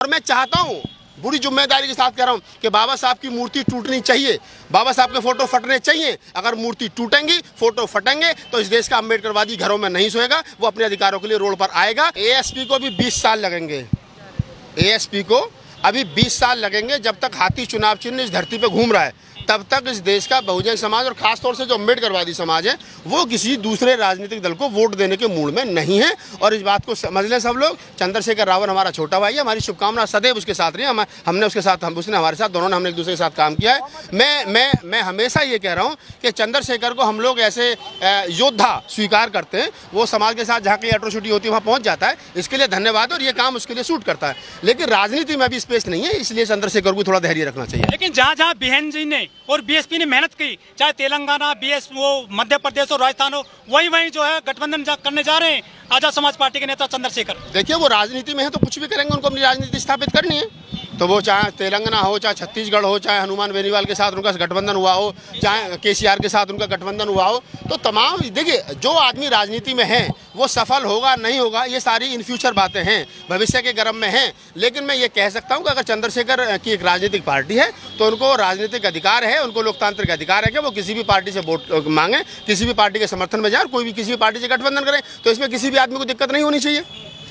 और मैं चाहता हूँ, बुरी जिम्मेदारी के साथ कह रहा हूँ कि बाबा साहब की मूर्ति टूटनी चाहिए, बाबा साहब के फोटो फटने चाहिए। अगर मूर्ति टूटेंगी, फोटो फटेंगे तो इस देश का अम्बेडकरवादी घरों में नहीं सोएगा, वो अपने अधिकारों के लिए रोड पर आएगा। एएसपी को भी 20 साल लगेंगे, एएसपी को अभी 20 साल लगेंगे। जब तक हाथी चुनाव चिन्ह इस धरती पे घूम रहा है तब तक इस देश का बहुजन समाज और खासतौर से जो अम्बेडकरवादी समाज है वो किसी दूसरे राजनीतिक दल को वोट देने के मूड में नहीं है। और इस बात को समझ लें सब लोग। चंद्रशेखर रावत हमारा छोटा भाई है, हमारी शुभकामना सदैव उसके साथ रही है। हमने उसके साथ, उसने हमारे साथ, दोनों ने हमने एक दूसरे के साथ काम किया है। मैं हमेशा ये कह रहा हूँ कि चंद्रशेखर को हम लोग ऐसे योद्धा स्वीकार करते हैं, वो समाज के साथ जहाँ कहीं एट्रोसिटी होती है वहाँ पहुँच जाता है, इसके लिए धन्यवाद, और ये काम उसके लिए सूट करता है। लेकिन राजनीति में अभी स्पेस नहीं है, इसलिए चंद्रशेखर को थोड़ा धैर्य रखना चाहिए। लेकिन जहाँ जहाँ बहन जी ने और बीएसपी ने मेहनत की, चाहे तेलंगाना, वो मध्य प्रदेश और राजस्थान हो, वही जो है गठबंधन करने जा रहे हैं आजाद समाज पार्टी के नेता चंद्रशेखर। देखिए, वो राजनीति में है तो कुछ भी करेंगे, उनको अपनी राजनीति स्थापित करनी है। तो वो चाहे तेलंगाना हो, चाहे छत्तीसगढ़ हो, चाहे हनुमान बेनीवाल के साथ उनका गठबंधन हुआ हो, चाहे केसीआर के साथ उनका गठबंधन हुआ हो, तो तमाम, देखिए, जो आदमी राजनीति में है वो सफल होगा नहीं होगा ये सारी इन फ्यूचर बातें हैं, भविष्य के गर्भ में हैं। लेकिन मैं ये कह सकता हूँ कि अगर चंद्रशेखर की एक राजनीतिक पार्टी है तो उनको राजनीतिक अधिकार है, उनको लोकतांत्रिक अधिकार है कि वो किसी भी पार्टी से वोट मांगे, किसी भी पार्टी के समर्थन में जाए, कोई भी किसी भी पार्टी से गठबंधन करें। तो इसमें किसी भी आदमी को दिक्कत नहीं होनी चाहिए।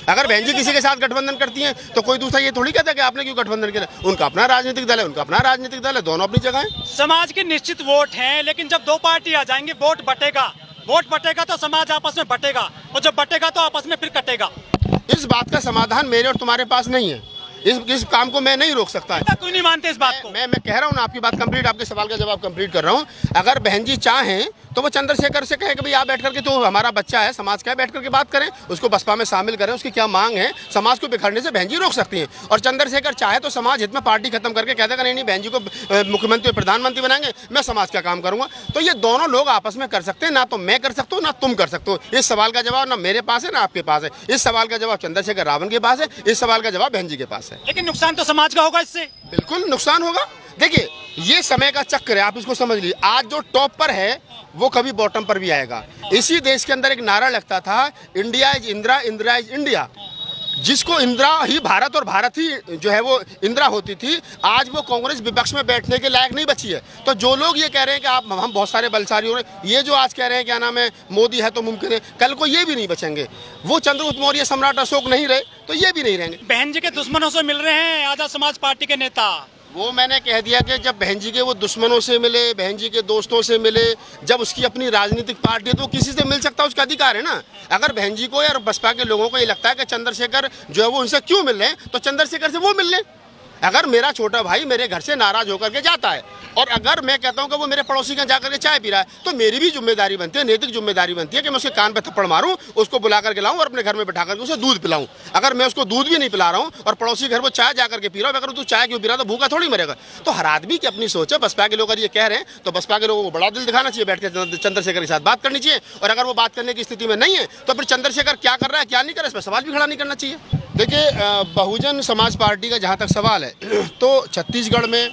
अगर बहन जी किसी के साथ गठबंधन करती हैं तो कोई दूसरा ये थोड़ी कहता है कि आपने क्यों गठबंधन किया। उनका अपना राजनीतिक दल है, उनका अपना राजनीतिक दल है, दोनों अपनी जगह है। समाज के निश्चित वोट हैं, लेकिन जब दो पार्टी आ जाएंगे वोट बटेगा तो समाज आपस में बटेगा, और जब बटेगा तो आपस में फिर कटेगा। इस बात का समाधान मेरे और तुम्हारे पास नहीं है। इस काम को मैं नहीं रोक सकता। क्यों नहीं मानते इस बात को? मैं कह रहा हूँ ना, आपकी बात कंप्लीट, आपके सवाल का जवाब कंप्लीट कर रहा हूँ। अगर बहन जी चाहें तो वो चंद्रशेखर से कहे कि भाई आप बैठ करके, तो हमारा बच्चा है, समाज का है, बैठ करके बात करें, उसको बसपा में शामिल करें, उसकी क्या मांग है, समाज को बिखरने से बहन जी रोक सकती हैं। और चंद्रशेखर चाहे तो समाज हित में पार्टी खत्म करके कह देगा नहीं बहन जी को मुख्यमंत्री प्रधानमंत्री बनाएंगे, मैं समाज का काम करूंगा। तो ये दोनों लोग आपस में कर सकते हैं, ना तो मैं कर सकता हूँ ना तुम कर सकते हो। इस सवाल का जवाब ना मेरे पास है ना आपके पास है। इस सवाल का जवाब चंद्रशेखर रावत के पास है, इस सवाल का जवाब बहन जी के पास है। लेकिन नुकसान तो समाज का होगा इससे। बिल्कुल नुकसान होगा। देखिए, ये समय का चक्र है, आप इसको समझ लीजिए। आज जो टॉप पर है वो कभी बॉटम पर भी आएगा। इसी देश के अंदर एक नारा लगता था, India is Indira, Indira is India. जिसको इंदिरा ही भारत और भारत ही जो है वो इंदिरा होती थी, आज वो कांग्रेस विपक्ष में बैठने के लायक नहीं बची है। तो जो लोग ये कह रहे हैं कि आप हम बहुत सारे बलशाली हो रहे हैं, ये जो आज कह रहे हैं क्या नाम है मोदी है तो मुमकिन है, कल को ये भी नहीं बचेंगे। वो चंद्रगुप्त मौर्य सम्राट अशोक नहीं रहे तो ये भी नहीं रहेंगे। बहन जी के दुश्मनों से मिल रहे हैं आजाद समाज पार्टी के नेता। वो मैंने कह दिया कि जब बहन जी के वो दुश्मनों से मिले, बहन जी के दोस्तों से मिले, जब उसकी अपनी राजनीतिक पार्टी है तो किसी से मिल सकता है, उसका अधिकार है ना। अगर बहन जी को या बसपा के लोगों को ये लगता है कि चंद्रशेखर जो है वो उनसे क्यों मिल रहे हैं, तो चंद्रशेखर से वो मिल लें। अगर मेरा छोटा भाई मेरे घर से नाराज होकर के जाता है और अगर मैं कहता हूं कि वो मेरे पड़ोसी के जाकर के चाय पी रहा है, तो मेरी भी जिम्मेदारी बनती है, नैतिक जिम्मेदारी बनती है कि मैं उसके कान पे थप्पड़ मारूं, उसको बुला करके लाऊं और अपने घर में बैठा करके उसे दूध पिलाऊं। अगर मैं उसको दूध भी नहीं पिला रहा हूं और पड़ोसी घर वो चाय जाकर के पी रहा हूं, अगर तू चाय क्यों पी रहा तो भूखा थोड़ी मरेगा। तो हर आदमी की अपनी सोच है। बसपा के लोग अगर ये कह रहे हैं तो बसपा के लोगों को बड़ा दिल दिखाना चाहिए, बैठ के चंद्रशेखर के साथ बात करनी चाहिए। और अगर वो बात करने की स्थिति में नहीं है तो फिर चंद्रशेखर क्या कर रहा है क्या नहीं कर रहा है इस पर सवाल भी खड़ा नहीं करना चाहिए। देखिए, बहुजन समाज पार्टी का जहाँ तक सवाल है तो छत्तीसगढ़ में,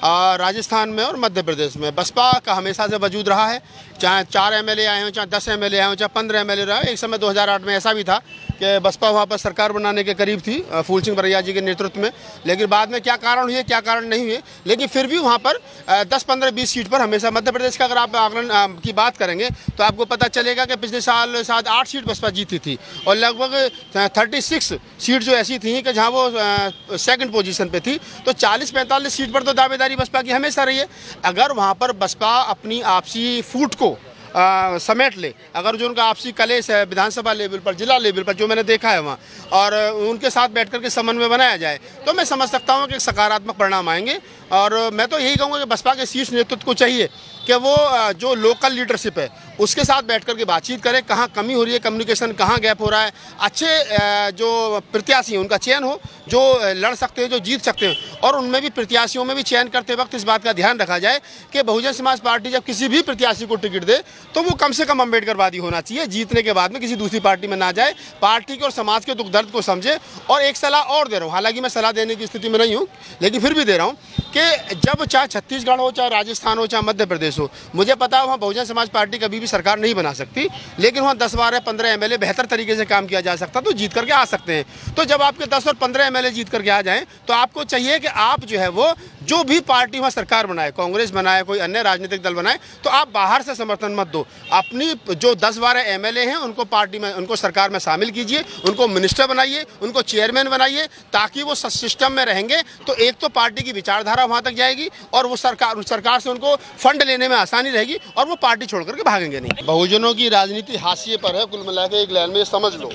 राजस्थान में और मध्य प्रदेश में बसपा का हमेशा से वजूद रहा है। चाहे 4 एमएलए आए हों, चाहे 10 एमएलए आए हों, चाहे 15 एमएलए रहे। एक समय 2008 में ऐसा भी था कि बसपा वहाँ पर सरकार बनाने के करीब थी फूल सिंह बरैया जी के नेतृत्व में। लेकिन बाद में क्या कारण हुए क्या कारण नहीं हुए, लेकिन फिर भी वहाँ पर 10, 15, 20 सीट पर हमेशा मध्य प्रदेश का अगर आप आकलन की बात करेंगे तो आपको पता चलेगा कि पिछले साल शायद 8 सीट बसपा जीती थी और लगभग 36 सीट जो ऐसी थी कि जहाँ वो सेकंड पोजीशन पे थी। तो 40-45 सीट पर तो दावेदारी बसपा की हमेशा रही है। अगर वहाँ पर बसपा अपनी आपसी फूट को समेट ले, अगर जो उनका आपसी कलेश है विधानसभा लेवल पर, जिला लेवल पर, जो मैंने देखा है वहाँ, और उनके साथ बैठ कर के समन्वय बनाया जाए तो मैं समझ सकता हूँ कि सकारात्मक परिणाम आएंगे। और मैं तो यही कहूँगा कि बसपा के शीर्ष नेतृत्व को चाहिए कि वो जो लोकल लीडरशिप है उसके साथ बैठ कर के बातचीत करें, कहाँ कमी हो रही है, कम्युनिकेशन कहाँ गैप हो रहा है, अच्छे जो प्रत्याशी हैं उनका चयन हो, जो लड़ सकते हैं, जो जीत सकते हैं। और उनमें भी प्रत्याशियों में भी चयन करते वक्त इस बात का ध्यान रखा जाए कि बहुजन समाज पार्टी जब किसी भी प्रत्याशी को टिकट दे तो वो कम से कम अम्बेडकरवादी होना चाहिए, जीतने के बाद में किसी दूसरी पार्टी में ना जाए, पार्टी के और समाज के दुख दर्द को समझे। और एक सलाह और दे रहा हूँ, हालांकि मैं सलाह देने की स्थिति में नहीं हूँ लेकिन फिर भी दे रहा हूँ कि जब चाहे छत्तीसगढ़ हो, चाहे राजस्थान हो, चाहे मध्य प्रदेश हो, मुझे पता है वहाँ बहुजन समाज पार्टी कभी भी सरकार नहीं बना सकती, लेकिन वहाँ 10, 12, 15 MLA बेहतर तरीके से काम किया जा सकता तो जीत करके आ सकते हैं। तो जब आपके 10 और 15 MLA जीत करके आ जाएं तो आपको चाहिए कि आप जो है वो जो भी पार्टी वहाँ सरकार बनाए, कांग्रेस बनाए, कोई अन्य राजनीतिक दल बनाए, तो आप बाहर से समर्थन मत दो। अपनी जो 10-12 MLA हैं उनको पार्टी में, उनको सरकार में शामिल कीजिए, उनको मिनिस्टर बनाइए, उनको चेयरमैन बनाइए, ताकि वो सिस्टम में रहेंगे तो एक तो पार्टी की विचारधारा वहाँ तक जाएगी और वो सरकार से उनको फंड लेने में आसानी रहेगी और वो पार्टी छोड़ करके भागेंगे नहीं। बहुजनों की राजनीति हाशिए पर है, कुल मिला के एक लाइन में समझ लो।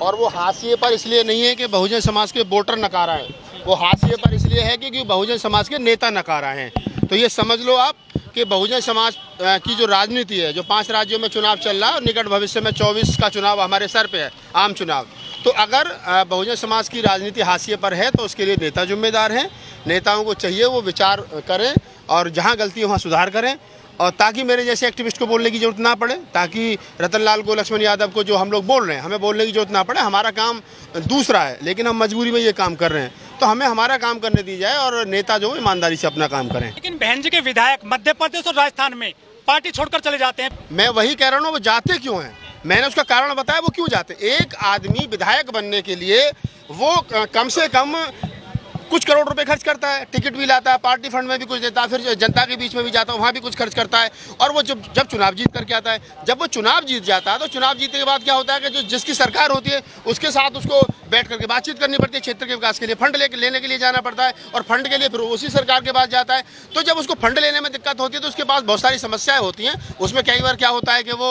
और वो हाशिए पर इसलिए नहीं है कि बहुजन समाज के वोटर नकारा हैं, वो हाशिए पर इसलिए है क्योंकि बहुजन समाज के नेता नकारा हैं। तो ये समझ लो आप कि बहुजन समाज की जो राजनीति है, जो 5 राज्यों में चुनाव चल रहा है और निकट भविष्य में 24 का चुनाव हमारे सर पे है, आम चुनाव, तो अगर बहुजन समाज की राजनीति हाशिए पर है तो उसके लिए नेता जिम्मेदार हैं। नेताओं को चाहिए वो विचार करें और जहाँ गलती है वहाँ सुधार करें, और ताकि मेरे जैसे एक्टिविस्ट को बोलने की जरूरत ना पड़े, ताकि रतन लाल को, लक्ष्मण यादव को जो हम लोग बोल रहे हैं, हमें बोलने की जरूरत ना पड़े। हमारा काम दूसरा है, लेकिन हम मजबूरी में ये काम कर रहे हैं, तो हमें हमारा काम करने दी जाए और नेता जो ईमानदारी से अपना काम करें। लेकिन बहन जी के विधायक मध्य प्रदेश और राजस्थान में पार्टी छोड़कर चले जाते हैं। मैं वही कह रहा हूँ, वो जाते क्यों हैं, मैंने उसका कारण बताया, वो क्यों जाते। एक आदमी विधायक बनने के लिए वो कम से कम कुछ करोड़ रुपए खर्च करता है, टिकट भी लाता है, पार्टी फंड में भी कुछ देता है, फिर जनता के बीच में भी जाता है, वहाँ भी कुछ खर्च करता है, और वो जब चुनाव जीत करके आता है, जब वो चुनाव जीत जाता है तो चुनाव जीतने के बाद क्या होता है कि जो जिसकी सरकार होती है उसके साथ उसको बैठ करके बातचीत करनी पड़ती है, क्षेत्र के विकास के लिए फंड लेने के लिए जाना पड़ता है, और फंड के लिए फिर उसी सरकार के पास जाता है। तो जब उसको फंड लेने में दिक्कत होती है तो उसके पास बहुत सारी समस्याएं होती हैं। उसमें कई बार क्या होता है कि वो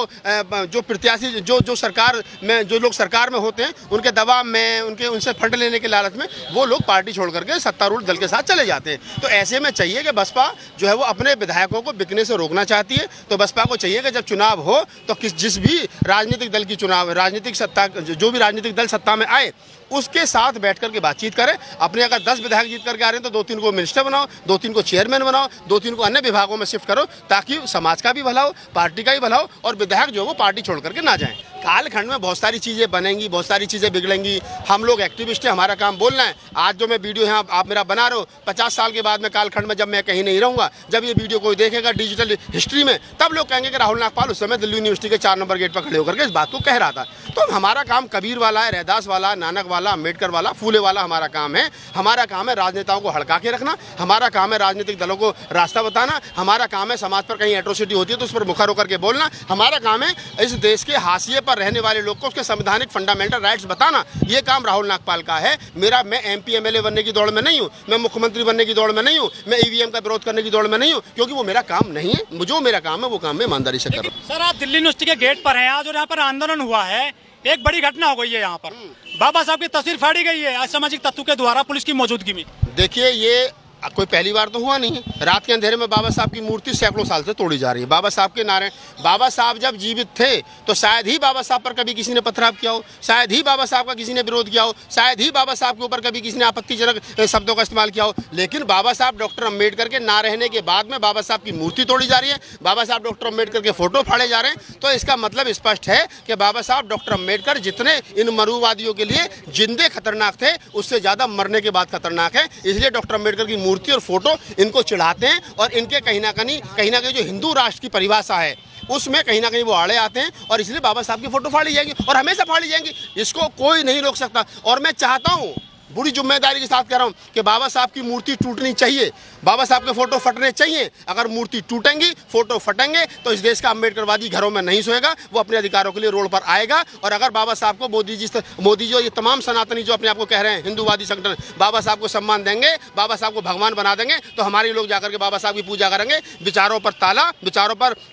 जो प्रत्याशी जो सरकार में, जो लोग सरकार में होते हैं, उनके दबाव में, उनसे फंड लेने के लालच में वो लोग पार्टी छोड़ करके सत्तारूढ़ दल के साथ चले जाते हैं। तो ऐसे में चाहिए कि बसपा जो है वो अपने विधायकों को बिकने से रोकना चाहती है। तो बसपा को चाहिए कि जब चुनाव हो तो जिस भी राजनीतिक दल की चुनाव, राजनीतिक सत्ता, जो भी राजनीतिक दल सत्ता में आए उसके साथ बैठ करके बातचीत करें। अपने अगर 10 विधायक जीत करके आ रहे हैं तो 2-3 को मिनिस्टर बनाओ, 2-3 को चेयरमैन बनाओ, 2-3 को अन्य विभागों में शिफ्ट करो, ताकि समाज का भी भला हो, पार्टी का भी भला हो, और विधायक जो है वो पार्टी छोड़ करके ना जाएं। कालखंड में बहुत सारी चीज़ें बनेंगी, बहुत सारी चीज़ें बिगड़ेंगी। हम लोग एक्टिविस्ट हैं, हमारा काम बोलना है। आज जो मैं वीडियो यहाँ आप मेरा बना रहे हो, 50 साल के बाद में कालखंड में जब मैं कहीं नहीं रहूँगा, जब ये वीडियो कोई देखेगा डिजिटल हिस्ट्री में, तब लोग कहेंगे कि राहुल नागपाल उस समय दिल्ली यूनिवर्सिटी के 4 नंबर गेट पर खड़े होकर के इस बात को कह रहा था। तो हमारा काम कबीर वाला है, रैदास वाला, नानक वाला, अम्बेडकर वाला, फूले वाला हमारा काम है। हमारा काम है राजनेताओं को हड़का के रखना, हमारा काम है राजनीतिक दलों को रास्ता बताना, हमारा काम है समाज पर कहीं एट्रोसिटी होती है तो उस पर मुखर होकर के बोलना, हमारा काम है इस देश के हाशिए पर रहने वाले लोग को उसके संवैधानिक फंडामेंटल राइट्स बताना। ये काम राहुल नागपाल का है। मैं MP MLA बनने की दौड़ में नहीं हूँ, मैं मुख्यमंत्री बनने की दौड़ में नहीं हूँ, मैं EVM का विरोध करने की दौड़ में नहीं हूँ, क्योंकि वो मेरा काम नहीं है। जो मेरा काम है वो काम मैं ईमानदारी से कर रहा हूँ। सर, आप दिल्ली यूनिवर्सिटी के गेट पर हैं आज और यहाँ पर आंदोलन हुआ है, एक बड़ी घटना हो गई है। यहाँ पर बाबा साहब की तस्वीर फाड़ी गई है असामाजिक तत्व के द्वारा पुलिस की मौजूदगी में। देखिए, ये कोई पहली बार तो हुआ नहीं है। रात के अंधेरे में बाबा साहब की मूर्ति सैकड़ों साल से तोड़ी जा रही है। बाबा साहब के नारे, बाबा साहब जब जीवित थे तो शायद ही बाबा साहब पर कभी किसी ने पथराव किया हो, शायद ही बाबा साहब का किसी ने विरोध किया हो, शायद ही बाबा साहब के ऊपर कभी किसी ने आपत्तिजनक शब्दों का इस्तेमाल किया हो। लेकिन बाबा साहब डॉक्टर अम्बेडकर के ना रहने के बाद में बाबा साहब की मूर्ति तोड़ी जा रही है, बाबा साहब डॉक्टर अम्बेडकर के फोटो फाड़े जा रहे हैं। तो इसका मतलब स्पष्ट है कि बाबा साहब डॉक्टर अम्बेडकर जितने इन मरुवादियों के लिए जिंदे खतरनाक थे, उससे ज़्यादा मरने के बाद खतरनाक है। इसलिए डॉक्टर अम्बेडकर की मूर्ति और फोटो इनको चिढ़ाते हैं, और इनके कहीं ना कहीं जो हिंदू राष्ट्र की परिभाषा है उसमें कहीं ना कहीं वो आड़े आते हैं, और इसलिए बाबा साहब की फोटो फाड़ी जाएगी और हमेशा फाड़ी जाएंगी। इसको कोई नहीं रोक सकता। और मैं चाहता हूँ, बड़ी जिम्मेदारी के साथ कह रहा हूँ कि बाबा साहब की मूर्ति टूटनी चाहिए, बाबा साहब के फोटो फटने चाहिए। अगर मूर्ति टूटेंगी, फोटो फटेंगे, तो इस देश का अम्बेडकरवादी घरों में नहीं सोएगा, वो अपने अधिकारों के लिए रोड पर आएगा। और अगर बाबा साहब को मोदी जी और ये तमाम सनातनी जो अपने आप को कह रहे हैं हिंदूवादी संगठन, बाबा साहब को सम्मान देंगे, बाबा साहब को भगवान बना देंगे, तो हमारे लोग जाकर के बाबा साहब की पूजा करेंगे। विचारों पर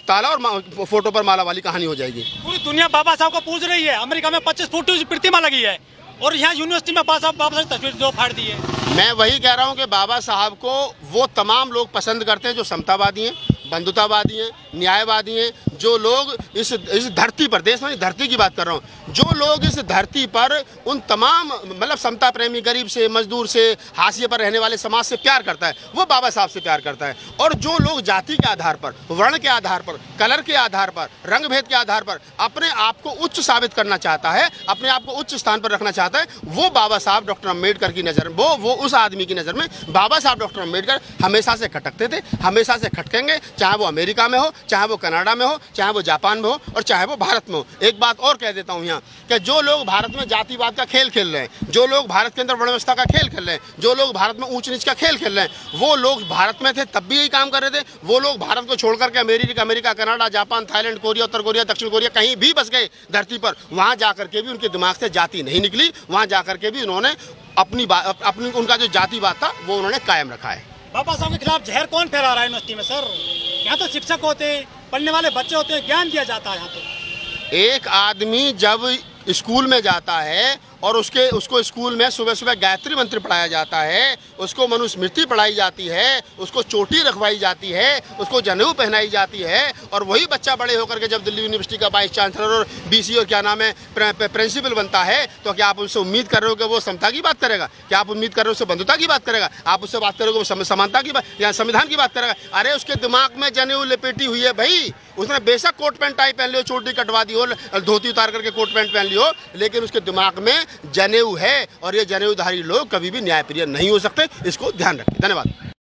ताला और फोटो पर माला वाली कहानी हो जाएगी। पूरी दुनिया बाबा साहब को पूज रही है। अमेरिका में 25 फुट की प्रतिमा लगी है, और यहाँ यूनिवर्सिटी में बाबा साहब तस्वीर जो फाड़ दी है। मैं वही कह रहा हूँ कि बाबा साहब को वो तमाम लोग पसंद करते हैं जो समतावादी हैं, बंधुतावादी हैं, न्यायवादी हैं, जो लोग इस धरती पर, देश में धरती की बात कर रहा हूँ, जो लोग इस धरती पर उन तमाम मतलब समता प्रेमी, गरीब से, मजदूर से, हाशिए पर रहने वाले समाज से प्यार करता है, वो बाबा साहब से प्यार करता है। और जो लोग जाति के आधार पर, वर्ण के आधार पर, कलर के आधार पर, रंग भेद के आधार पर अपने आप को उच्च साबित करना चाहता है, अपने आप को उच्च स्थान पर रखना चाहता है, वो बाबा साहब डॉक्टर अम्बेडकर की नज़र में, वो उस आदमी की नज़र में बाबा साहब डॉक्टर अम्बेडकर हमेशा से खटकते थे, हमेशा से खटकेंगे। चाहे वो अमेरिका में हो, चाहे वो कनाडा में हो, चाहे वो जापान में हो और चाहे वो भारत में हो। एक बात और कह देता हूँ यहाँ कि जो लोग भारत में जातिवाद का खेल खेल रहे हैं, जो लोग भारत के अंदर वर्ण व्यवस्था का खेल खेल रहे हैं, जो लोग भारत में ऊंच नीच का खेल खेल रहे हैं, वो लोग भारत में थे तब भी यही काम कर रहे थे। वो लोग भारत को छोड़ करके America, Canada, Japan, Thailand, Korea, उत्तर कोरिया, दक्षिण कोरिया कहीं भी बस गए धरती पर, वहाँ जाकर के भी उनके दिमाग से जाति नहीं निकली। वहाँ जाकर के भी उन्होंने अपनी उनका जो जातिवाद था वो उन्होंने कायम रखा है। बाबा साहब के खिलाफ जहर कौन फैला रहा है यूनिवर्सिटी में सर? यहाँ तो शिक्षक होते हैं, पढ़ने वाले बच्चे होते हैं, ज्ञान दिया जाता है यहाँ तो। एक आदमी जब स्कूल में जाता है और उसको स्कूल में सुबह सुबह गायत्री मंत्र पढ़ाया जाता है, उसको मनुस्मृति पढ़ाई जाती है, उसको चोटी रखवाई जाती है, उसको जनेऊ पहनाई जाती है, और वही बच्चा बड़े होकर के जब दिल्ली यूनिवर्सिटी का वाइस चांसलर और बीसी और क्या नाम है प्रिंसिपल बनता है, तो क्या आप उससे उम्मीद कर रहे हो कि वो समता की बात करेगा? क्या आप उम्मीद कर रहे हो उससे बंधुता की बात करेगा? आप उससे बात करोगे वो समानता की बात या संविधान की बात करेगा? अरे उसके दिमाग में जनेऊ लपेटी हुई है भाई। उसने बेशक कोट पैंट टाई पहन लियो, चोटी कटवा दी हो, धोती उतार करके कोट पैंट पहन लियो, लेकिन उसके दिमाग में जनेऊ है, और ये जनेऊधारी लोग कभी भी न्यायप्रिय नहीं हो सकते। इसको ध्यान रखें। धन्यवाद।